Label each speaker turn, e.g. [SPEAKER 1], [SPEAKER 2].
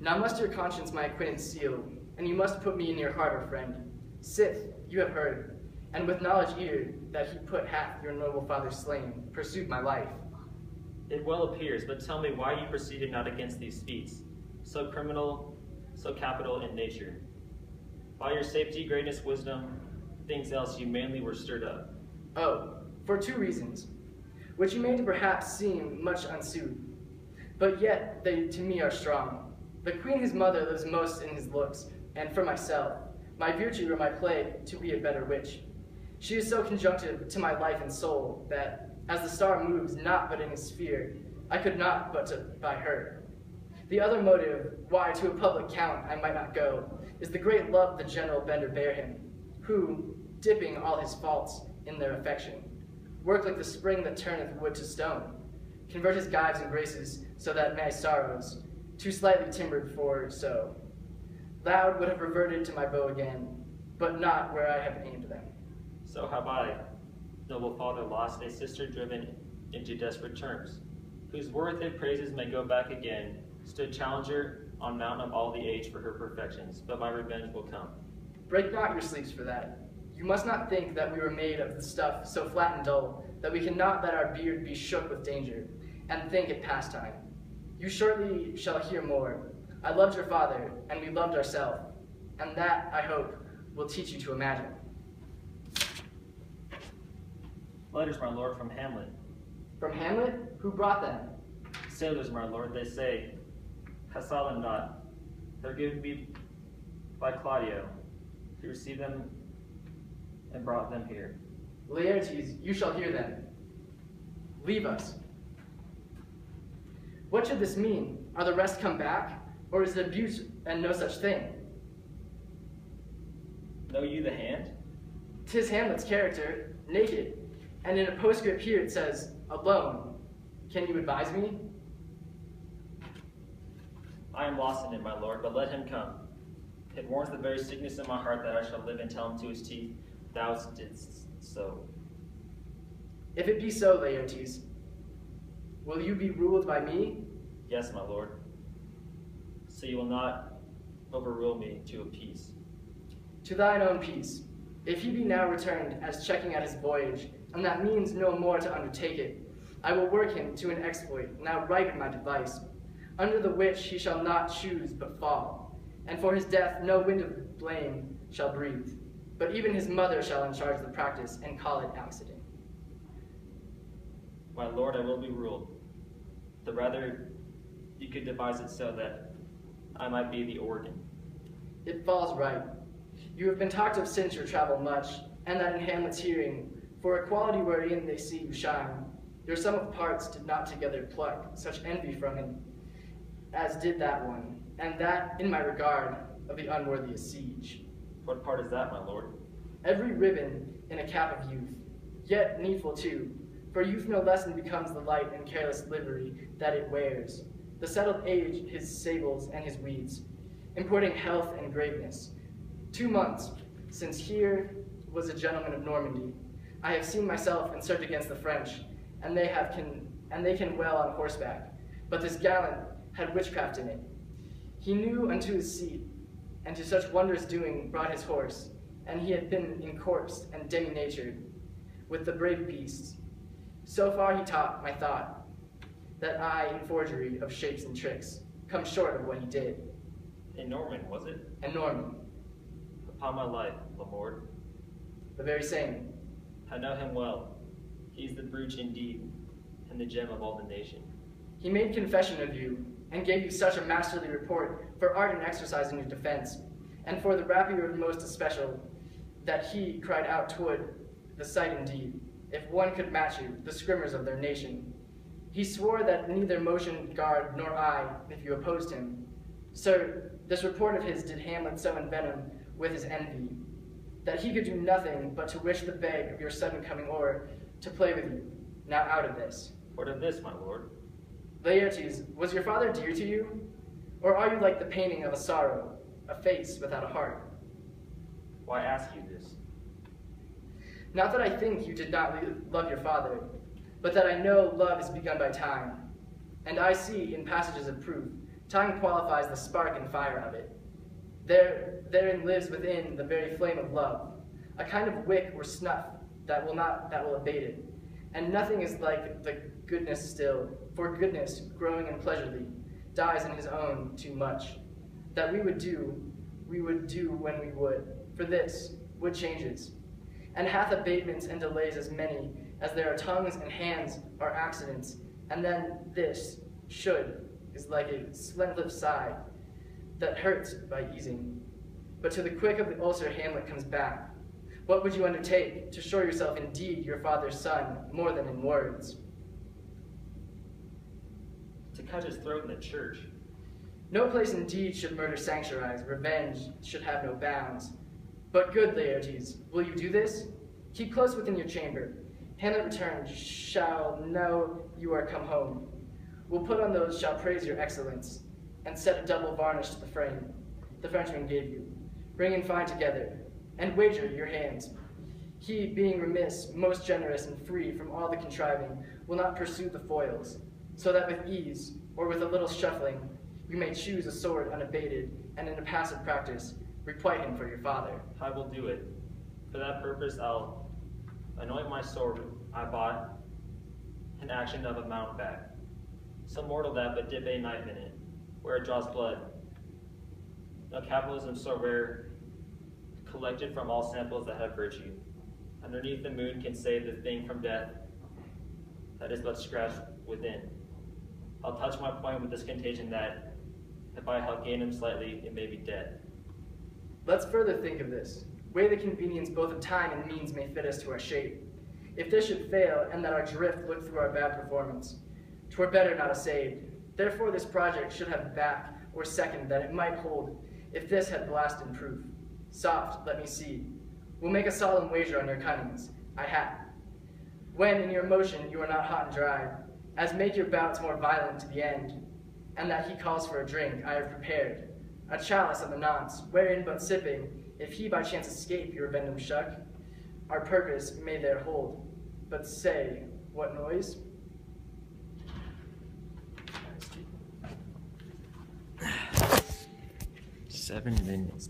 [SPEAKER 1] Now must your conscience my acquittance seal, and you must put me in your harbor, friend. Sith, you have heard, and with knowledge ear, that he put hath your noble father slain, pursued my life.
[SPEAKER 2] It well appears, but tell me why you proceeded not against these feats, so criminal, so capital in nature. By your safety, greatness, wisdom, things else you mainly were stirred up.
[SPEAKER 1] Oh, for 2 reasons, which you may perhaps seem much unsuited, but yet they to me are strong. The queen his mother lives most in his looks, and for myself, my virtue or my plague, to be a better witch. She is so conjunctive to my life and soul that, as the star moves not but in his sphere, I could not but to by her. The other motive, why to a public count I might not go, is the great love the general Bender bare him, who, dipping all his faults in their affection, work like the spring that turneth wood to stone, convert his gyves and graces, so that my sorrows, too slightly timbered for so, loud would have reverted to my bow again, but not where I have aimed them.
[SPEAKER 2] So have I, noble father, lost a sister driven into desperate terms, whose worth and praises may go back again, stood challenger on mountain of all the age for her perfections, but my revenge will come.
[SPEAKER 1] Break not your sleeves for that. You must not think that we were made of the stuff so flat and dull that we cannot let our beard be shook with danger, and think it pastime. You shortly shall hear more. I loved your father, and we loved ourselves, and that, I hope, will teach you to imagine.
[SPEAKER 2] Letters, my lord, from Hamlet.
[SPEAKER 1] From Hamlet? Who brought them?
[SPEAKER 2] Sailors, my lord, they say. I saw them not. They're given me by Claudio. He received them and brought them here.
[SPEAKER 1] Laertes, you shall hear them. Leave us. What should this mean? Are the rest come back? Or is it abuse and no such thing?
[SPEAKER 2] Know you the hand?
[SPEAKER 1] 'Tis Hamlet's character, naked, and in a postscript here it says, alone. Can you advise me?
[SPEAKER 2] I am lost in it, my lord, but let him come. It warns the very sickness in my heart that I shall live and tell him to his teeth, thou didst so.
[SPEAKER 1] If it be so, Laertes, will you be ruled by me?
[SPEAKER 2] Yes, my lord. So you will not overrule me to a peace.
[SPEAKER 1] To thine own peace. If he be now returned as checking at his voyage, and that means no more to undertake it, I will work him to an exploit, now ripe in my device, under the which he shall not choose but fall, and for his death no wind of blame shall breathe, but even his mother shall uncharge the practice and call it accident.
[SPEAKER 2] My lord, I will be ruled. The rather you could devise it so that I might be the organ.
[SPEAKER 1] It falls right. You have been talked of since your travel much, and that in Hamlet's hearing, for equality wherein they see you shine, your sum of parts did not together pluck such envy from him, as did that one, and that in my regard of the unworthiest siege.
[SPEAKER 2] What part is that, my lord?
[SPEAKER 1] Every ribbon in a cap of youth, yet needful too, for youth no less than becomes the light and careless livery that it wears, the settled age his sables and his weeds, importing health and greatness. 2 months since here was a gentleman of Normandy, I have seen myself and served against the French, and they can well on horseback, but this gallant had witchcraft in it. He knew unto his seat, and to such wondrous doing brought his horse, and he had been encorpsed and demi-natured with the brave beasts. So far he taught my thought, that I, in forgery of shapes and tricks, come short of what he did.
[SPEAKER 2] A Norman, was it?
[SPEAKER 1] A Norman.
[SPEAKER 2] Upon my life, Lamord.
[SPEAKER 1] The very same.
[SPEAKER 2] I know him well. He's the brooch indeed, and the gem of all the nation.
[SPEAKER 1] He made confession of you, and gave you such a masterly report for art and exercise in your defense, and for the rapier most especial, that he cried out toward the sight indeed, if one could match you, the scrimmers of their nation. He swore that neither motion guard nor I, if you opposed him. Sir, this report of his did Hamlet so envenom with his envy, that he could do nothing but to wish the beg of your sudden coming o'er to play with you. Now out of this.
[SPEAKER 2] What of this, my lord?
[SPEAKER 1] Laertes, was your father dear to you? Or are you like the painting of a sorrow, a face without a heart?
[SPEAKER 2] Why ask you this?
[SPEAKER 1] Not that I think you did not love your father, but that I know love is begun by time. And I see in passages of proof Time qualifies the spark and fire of it. Therein lives within the very flame of love, a kind of wick or snuff that will abate it. And nothing is like the goodness still, for goodness, growing and pleasurely, dies in his own too much. That we would do when we would. For this, wood changes, and hath abatements and delays as many as there are tongues and hands are accidents, and then this, should, is like a splendid sigh that hurts by easing. But to the quick of the ulcer Hamlet comes back. What would you undertake to show yourself indeed your father's son more than in words?
[SPEAKER 2] To cut his throat in the church.
[SPEAKER 1] No place indeed should murder sanctuarize, revenge should have no bounds. But good Laertes, will you do this? Keep close within your chamber. Hamlet returned, shall know you are come home. We'll put on those shall praise your excellence, and set a double varnish to the frame the Frenchman gave you. Bring and find together, and wager your hands. He, being remiss, most generous and free from all the contriving, will not pursue the foils, so that with ease, or with a little shuffling, you may choose a sword unabated, and in a passive practice, requite him for your father.
[SPEAKER 2] I will do it. For that purpose I'll anoint my sword I bought an action of a mountebank. Some mortal that but dip a knife in it, where it draws blood. No capitalism so rare, collected from all samples that have virtue. Underneath the moon can save the thing from death that is but scratched within. I'll touch my point with this contagion that, if I help gain him slightly, it may be dead.
[SPEAKER 1] Let's further think of this. Weigh the convenience both of time and means may fit us to our shape. If this should fail, and that our drift look through our bad performance, 'twere better not assayed. Therefore this project should have back or second that it might hold, if this had blast in proof. Soft, let me see. We'll make a solemn wager on your cunnings. I have. When in your motion you are not hot and dry, as make your bouts more violent to the end, and that he calls for a drink, I have prepared a chalice of the nonce, wherein but sipping, if he by chance escape your vendom shuck, our purpose may there hold. But say, what noise?
[SPEAKER 2] 7 minutes.